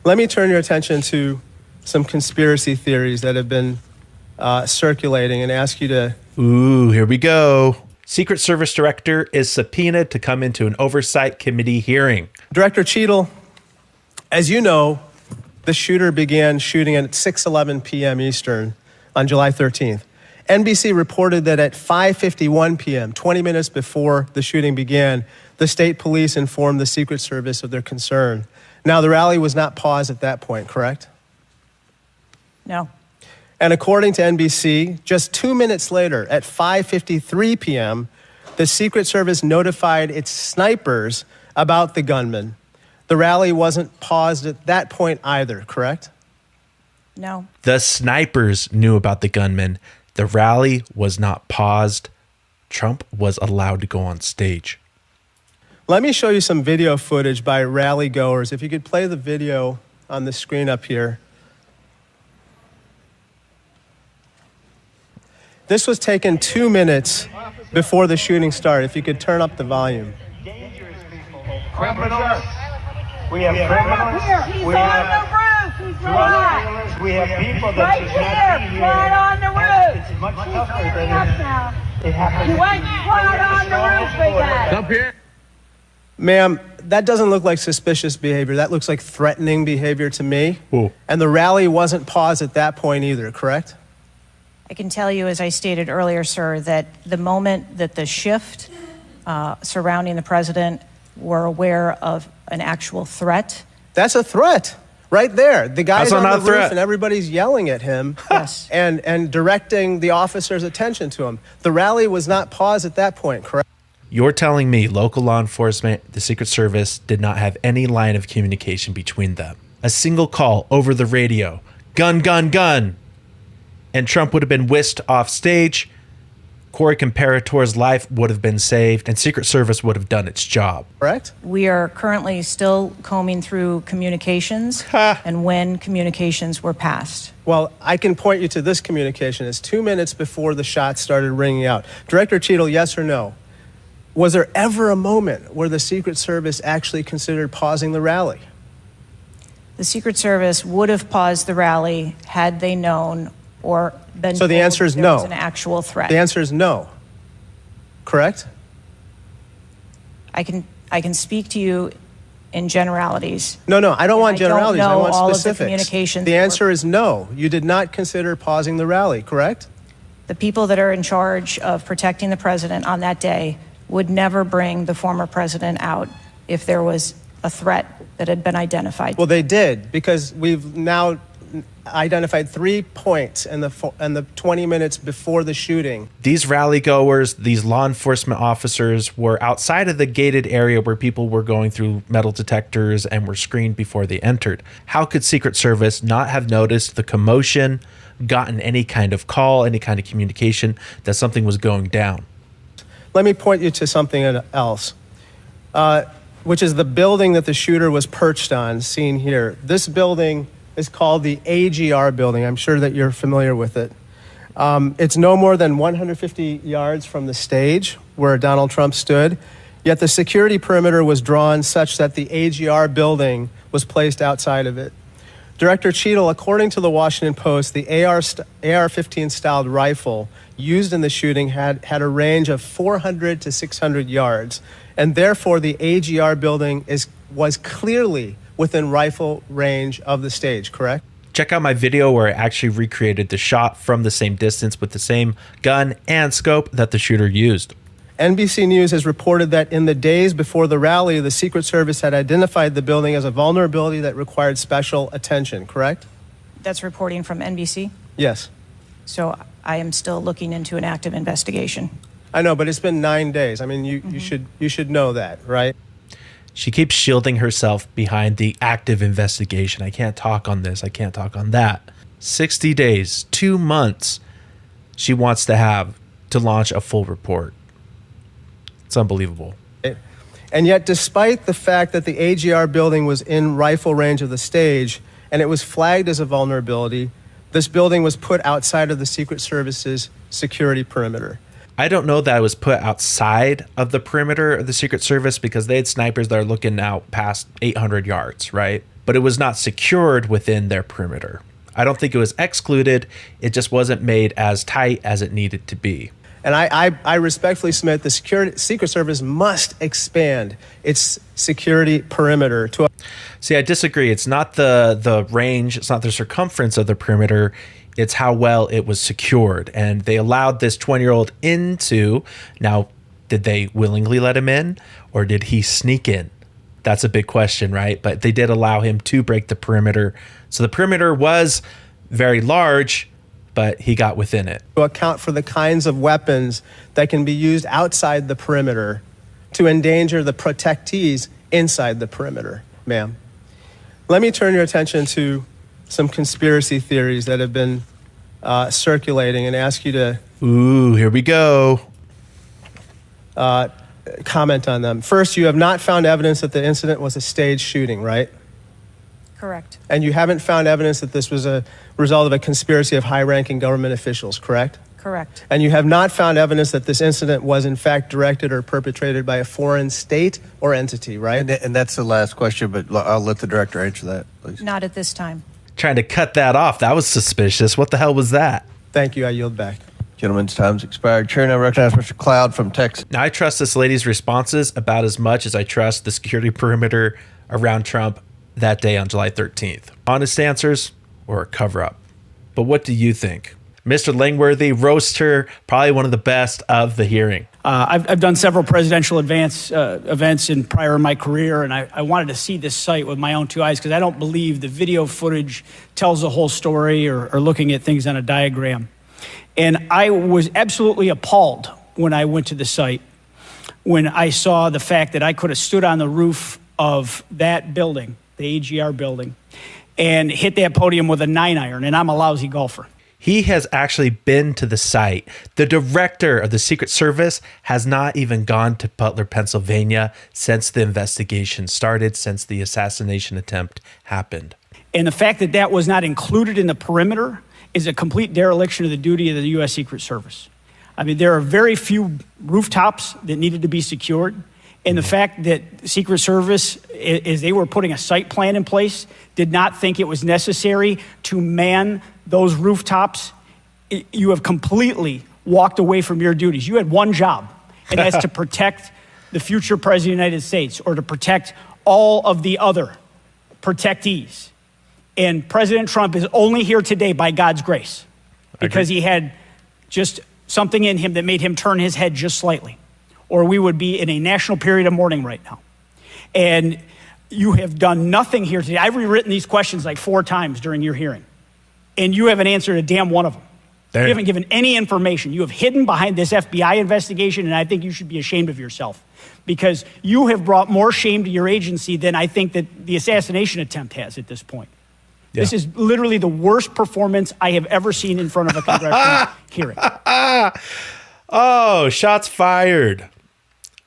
Let me turn your attention to some conspiracy theories that have been circulating and ask you to... Ooh, here we go. Secret Service director is subpoenaed to come into an oversight committee hearing. Director Cheadle, as you know, the shooter began shooting at 6:11 p.m. Eastern on July 13th. NBC reported that at 5:51 p.m., 20 minutes before the shooting began, the state police informed the Secret Service of their concern. Now, the rally was not paused at that point, correct? No. And according to NBC, just 2 minutes later, at 5:53 p.m., the Secret Service notified its snipers about the gunman. The rally wasn't paused at that point either, correct? No. The snipers knew about the gunman. The rally was not paused. Trump was allowed to go on stage. Let me show you some video footage by rally goers. If you could play the video on the screen up here. This was taken 2 minutes before the shooting started. If you could turn up the volume. Criminals. We have criminals. He's on the roof. He's right. We have people that Right here. Right on the roof. It's much He's tougher standing than up now. it happens. You went right on the roof, big guy. Up here. Ma'am, that doesn't look like suspicious behavior. That looks like threatening behavior to me. Ooh. And the rally wasn't paused at that point either, correct? I can tell you, as I stated earlier, sir, that the moment that the shift surrounding the president were aware of an actual threat. That's a threat right there. The guy's That's on not the a roof threat. and everybody's yelling at him Yes. and directing the officer's attention to him. The rally was not paused at that point, correct? You're telling me local law enforcement, the Secret Service, did not have any line of communication between them. A single call over the radio, gun, gun, gun, and Trump would have been whisked off stage, Corey Comparator's life would have been saved, and Secret Service would have done its job. Correct? We are currently still combing through communications and when communications were passed. Well, I can point you to this communication. It's 2 minutes before the shots started ringing out. Director Cheadle, yes or no? Was there ever a moment where the Secret Service actually considered pausing the rally? The Secret Service would have paused the rally had they known or been So the told answer is there no. was an actual threat. The answer is no. Correct? I can speak to you in generalities. No, I don't And want I don't generalities. I know want all of the specifics. communications The that answer is no. You did not consider pausing the rally, correct? The people that are in charge of protecting the president on that day would never bring the former president out if there was a threat that had been identified. Well, they did, because we've now identified 3 points in the 20 minutes before the shooting. These rally goers, these law enforcement officers were outside of the gated area where people were going through metal detectors and were screened before they entered. How could Secret Service not have noticed the commotion, gotten any kind of call, any kind of communication that something was going down? Let me point you to something else, which is the building that the shooter was perched on, seen here. This building is called the AGR building. I'm sure that you're familiar with it. It's no more than 150 yards from the stage where Donald Trump stood, yet the security perimeter was drawn such that the AGR building was placed outside of it. Director Cheadle, according to the Washington Post, the AR-15 styled rifle used in the shooting had a range of 400 to 600 yards, and therefore the AGR building was clearly within rifle range of the stage, correct? Check out my video where I actually recreated the shot from the same distance with the same gun and scope that the shooter used. NBC News has reported that in the days before the rally, the Secret Service had identified the building as a vulnerability that required special attention, correct? That's reporting from NBC. Yes. So I am still looking into an active investigation. I know, but it's been 9 days. I mean, you should know that, right? She keeps shielding herself behind the active investigation. I can't talk on this. I can't talk on that. 60 days, 2 months she wants to have to launch a full report. It's unbelievable. And yet, despite the fact that the AGR building was in rifle range of the stage and it was flagged as a vulnerability, this building was put outside of the Secret Service's security perimeter. I don't know that it was put outside of the perimeter of the Secret Service because they had snipers that are looking out past 800 yards, right? but it was not secured within their perimeter. I don't think it was excluded. It just wasn't made as tight as it needed to be. And I respectfully submit the Secret Service must expand its security perimeter to. See, I disagree. It's not the range. It's not the circumference of the perimeter. It's how well it was secured. And they allowed this 20-year-old into. Now, did they willingly let him in, or did he sneak in? That's a big question, right? But they did allow him to break the perimeter. So the perimeter was very large, but he got within it. To account for the kinds of weapons that can be used outside the perimeter to endanger the protectees inside the perimeter, ma'am. Let me turn your attention to some conspiracy theories that have been circulating and ask you to Ooh, here we go. comment on them. First, you have not found evidence that the incident was a staged shooting, right? Correct. And you haven't found evidence that this was a result of a conspiracy of high-ranking government officials, correct? Correct. And you have not found evidence that this incident was in fact directed or perpetrated by a foreign state or entity, right? And that's the last question, but I'll let the director answer that, please. Not at this time. Trying to cut that off. That was suspicious. What the hell was that? Thank you. I yield back. Gentlemen's time's expired. Chair now recognizes Mr. Cloud from Texas. Now, I trust this lady's responses about as much as I trust the security perimeter around Trump that day on July 13th. Honest answers or a cover-up. But what do you think? Mr. Langworthy, roaster, probably one of the best of the hearing. I've done several presidential events prior in my career, and I wanted to see this site with my own two eyes because I don't believe the video footage tells the whole story or looking at things on a diagram. And I was absolutely appalled when I went to the site, when I saw the fact that I could have stood on the roof of that building, the AGR building, and hit that podium with a 9-iron, and I'm a lousy golfer. He has actually been to the site. The director of the Secret Service has not even gone to Butler, Pennsylvania since the investigation started, since the assassination attempt happened. And the fact that that was not included in the perimeter is a complete dereliction of the duty of the U.S. Secret Service. I mean, there are very few rooftops that needed to be secured. And the fact that Secret Service, as they were putting a site plan in place, did not think it was necessary to man those rooftops, you have completely walked away from your duties. You had one job, and that's to protect the future President of the United States or to protect all of the other protectees. And President Trump is only here today by God's grace because he had just something in him that made him turn his head just slightly, or we would be in a national period of mourning right now. And you have done nothing here today. I've rewritten these questions like 4 times during your hearing, and you haven't answered a damn one of them. Damn. You haven't given any information. You have hidden behind this FBI investigation, and I think you should be ashamed of yourself because you have brought more shame to your agency than I think that the assassination attempt has at this point. Yeah. This is literally the worst performance I have ever seen in front of a congressional hearing. Oh, shots fired.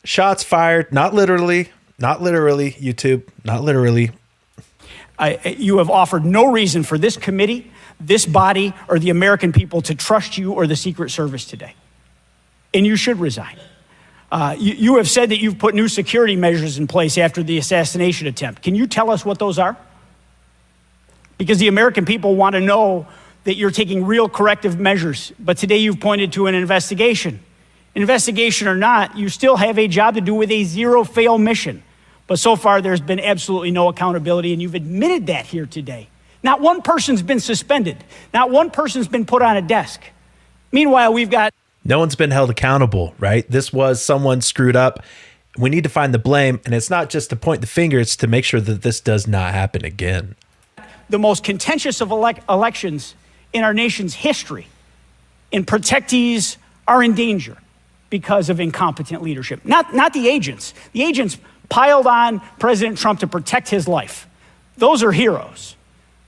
Shots fired. Not literally. Not literally, YouTube. Not literally. You have offered no reason for this committee, this body, or the American people to trust you or the Secret Service today. And you should resign. You have said that you've put new security measures in place after the assassination attempt. Can you tell us what those are? Because the American people want to know that you're taking real corrective measures. But today you've pointed to an investigation. Investigation or not, you still have a job to do with a zero-fail mission. But so far, there's been absolutely no accountability, and you've admitted that here today. Not one person's been suspended. Not one person's been put on a desk. Meanwhile, we've got... No one's been held accountable, right? This was someone screwed up. We need to find the blame, and it's not just to point the finger, it's to make sure that this does not happen again. The most contentious of elections in our nation's history, and protectees are in danger because of incompetent leadership. Not the agents. The agents piled on President Trump to protect his life. Those are heroes.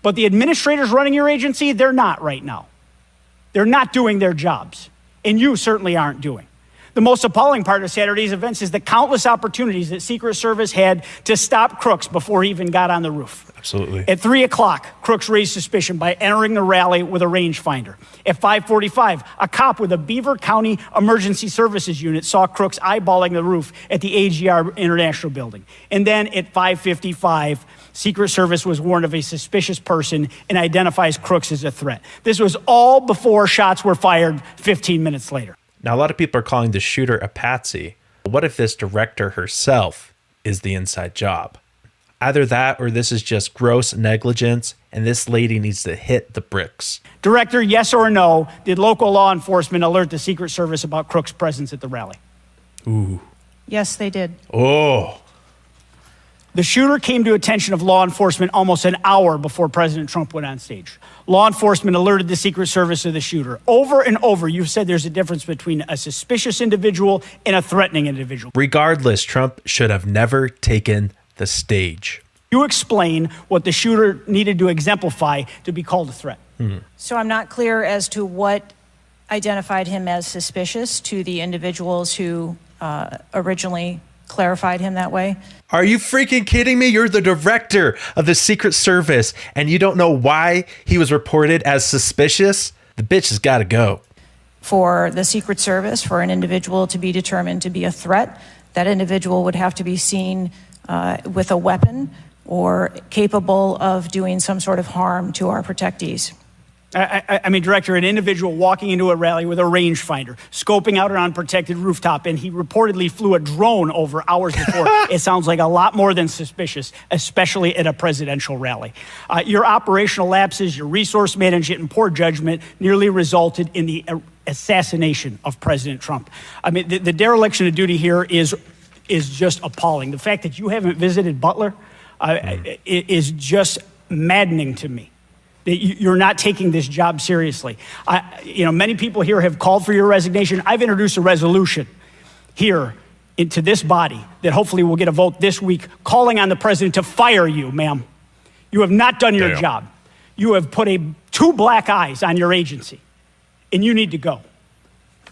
But the administrators running your agency, they're not right now. They're not doing their jobs. And you certainly aren't doing. The most appalling part of Saturday's events is the countless opportunities that Secret Service had to stop Crooks before he even got on the roof. Absolutely. At 3 o'clock, Crooks raised suspicion by entering the rally with a rangefinder. At 5:45, a cop with a Beaver County Emergency Services unit saw Crooks eyeballing the roof at the AGR International Building. And then at 5:55, Secret Service was warned of a suspicious person and identifies Crooks as a threat. This was all before shots were fired 15 minutes later. Now, a lot of people are calling the shooter a patsy. What if this director herself is the inside job? Either that or this is just gross negligence and this lady needs to hit the bricks. Director, yes or no, did local law enforcement alert the Secret Service about Crooks' presence at the rally? Ooh. Yes, they did. Oh. The shooter came to attention of law enforcement almost an hour before President Trump went on stage. Law enforcement alerted the Secret Service of the shooter. Over and over, you've said there's a difference between a suspicious individual and a threatening individual. Regardless, Trump should have never taken the stage. You explain what the shooter needed to exemplify to be called a threat. So I'm not clear as to what identified him as suspicious to the individuals who originally clarified him that way. Are you freaking kidding me? You're the director of the Secret Service and you don't know why he was reported as suspicious? The bitch has got to go. For the Secret Service, for an individual to be determined to be a threat, that individual would have to be seen with a weapon or capable of doing some sort of harm to our protectees. I mean, Director, an individual walking into a rally with a rangefinder, scoping out an unprotected rooftop, and he reportedly flew a drone over hours before. It sounds like a lot more than suspicious, especially at a presidential rally. Your operational lapses, your resource management, and poor judgment nearly resulted in the assassination of President Trump. I mean, the dereliction of duty here is just appalling. The fact that you haven't visited Butler is just maddening to me. That you're not taking this job seriously. Many people here have called for your resignation. I've introduced a resolution here into this body that hopefully will get a vote this week calling on the president to fire you, ma'am. You have not done your job. You have put two black eyes on your agency, and you need to go.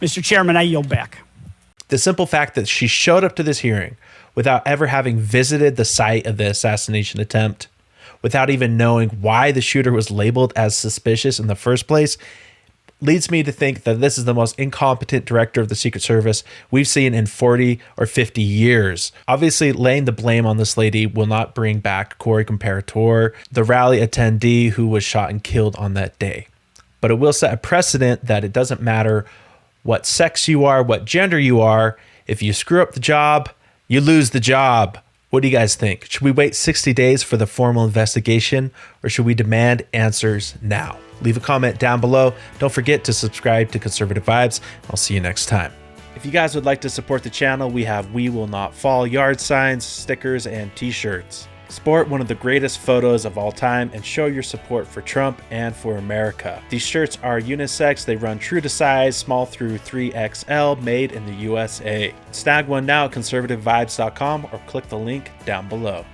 Mr. Chairman, I yield back. The simple fact that she showed up to this hearing without ever having visited the site of the assassination attempt, without even knowing why the shooter was labeled as suspicious in the first place, leads me to think that this is the most incompetent director of the Secret Service we've seen in 40 or 50 years. Obviously, laying the blame on this lady will not bring back Corey Comparator, the rally attendee who was shot and killed on that day. But it will set a precedent that it doesn't matter what sex you are, what gender you are. If you screw up the job, you lose the job. What do you guys think? Should we wait 60 days for the formal investigation or should we demand answers now? Leave a comment down below. Don't forget to subscribe to Conservative Vibes. I'll see you next time. If you guys would like to support the channel, we have We Will Not Fall yard signs, stickers, and t-shirts. Sport one of the greatest photos of all time and show your support for Trump and for America. These shirts are unisex, they run true to size, small through 3XL, made in the USA. Snag one now at conservativevibes.com or click the link down below.